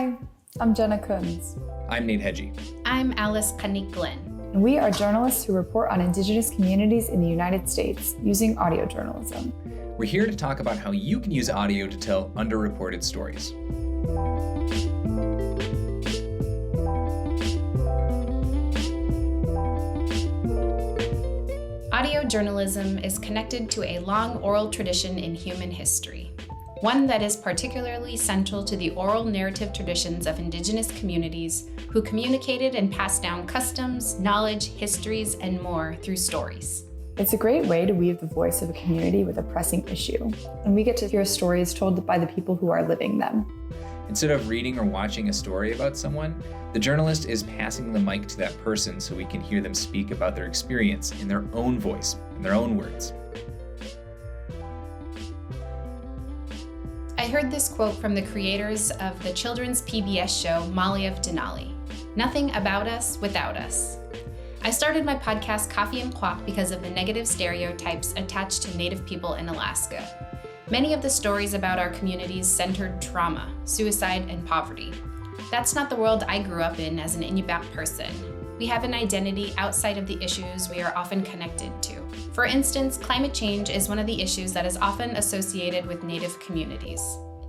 Hi, I'm Jenna Kunze. I'm Nate Heygi. I'm Alice Qannick Glenn. And we are journalists who report on Indigenous communities in the United States using audio journalism. We're here to talk about how you can use audio to tell underreported stories. Audio journalism is connected to a long oral tradition in human history, one that is particularly central to the oral narrative traditions of Indigenous communities who communicated and passed down customs, knowledge, histories, and more through stories. It's a great way to weave the voice of a community with a pressing issue, and we get to hear stories told by the people who are living them. Instead of reading or watching a story about someone, the journalist is passing the mic to that person so we can hear them speak about their experience in their own voice, in their own words. I heard this quote from the creators of the children's PBS show Molly of Denali, "Nothing about us without us." I started my podcast Coffee and Quack because of the negative stereotypes attached to Native people in Alaska. Many of the stories about our communities centered trauma, suicide, and poverty. That's not the world I grew up in as an Inupiaq person. We have an identity outside of the issues we are often connected to. For instance, climate change is one of the issues that is often associated with Native communities.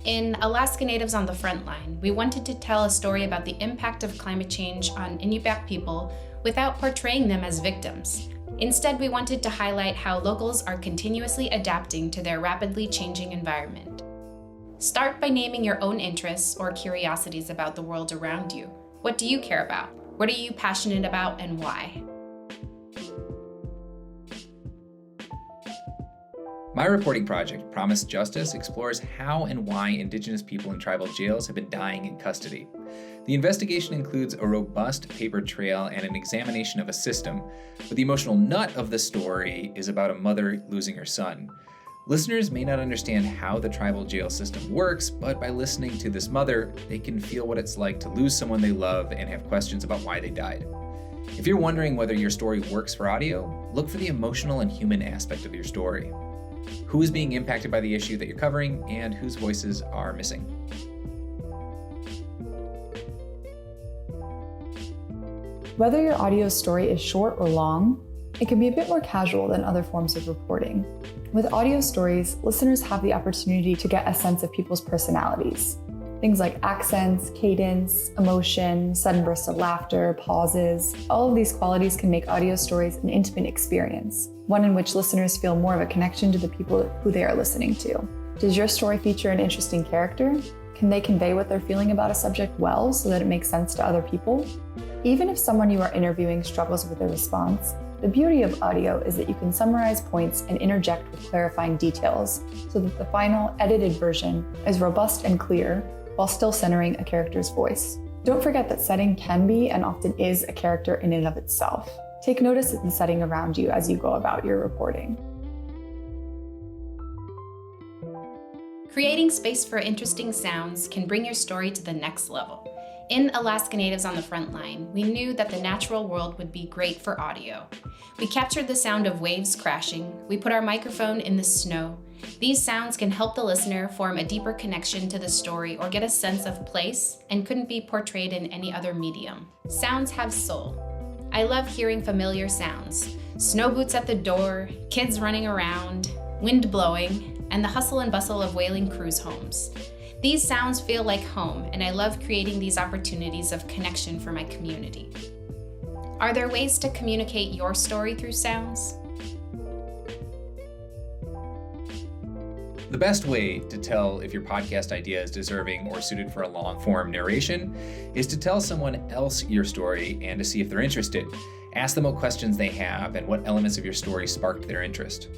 In Alaska Natives on the Frontline, we wanted to tell a story about the impact of climate change on Inupiaq people without portraying them as victims. Instead, we wanted to highlight how locals are continuously adapting to their rapidly changing environment. Start by naming your own interests or curiosities about the world around you. What do you care about? What are you passionate about and why? My reporting project, Promised Justice, explores how and why Indigenous people in tribal jails have been dying in custody. The investigation includes a robust paper trail and an examination of a system, but the emotional nut of the story is about a mother losing her son. Listeners may not understand how the tribal jail system works, but by listening to this mother, they can feel what it's like to lose someone they love and have questions about why they died. If you're wondering whether your story works for audio, look for the emotional and human aspect of your story. Who is being impacted by the issue that you're covering and whose voices are missing? Whether your audio story is short or long, it can be a bit more casual than other forms of reporting. With audio stories, listeners have the opportunity to get a sense of people's personalities. Things like accents, cadence, emotion, sudden bursts of laughter, pauses. All of these qualities can make audio stories an intimate experience, one in which listeners feel more of a connection to the people who they are listening to. Does your story feature an interesting character? Can they convey what they're feeling about a subject well so that it makes sense to other people? Even if someone you are interviewing struggles with their response, the beauty of audio is that you can summarize points and interject with clarifying details so that the final, edited version is robust and clear while still centering a character's voice. Don't forget that setting can be and often is a character in and of itself. Take notice of the setting around you as you go about your reporting. Creating space for interesting sounds can bring your story to the next level. In Alaska Natives on the Frontline, we knew that the natural world would be great for audio. We captured the sound of waves crashing. We put our microphone in the snow. These sounds can help the listener form a deeper connection to the story or get a sense of place and couldn't be portrayed in any other medium. Sounds have soul. I love hearing familiar sounds. Snow boots at the door, kids running around, wind blowing, and the hustle and bustle of whaling cruise homes. These sounds feel like home, and I love creating these opportunities of connection for my community. Are there ways to communicate your story through sounds? The best way to tell if your podcast idea is deserving or suited for a long-form narration is to tell someone else your story and to see if they're interested. Ask them what questions they have and what elements of your story sparked their interest.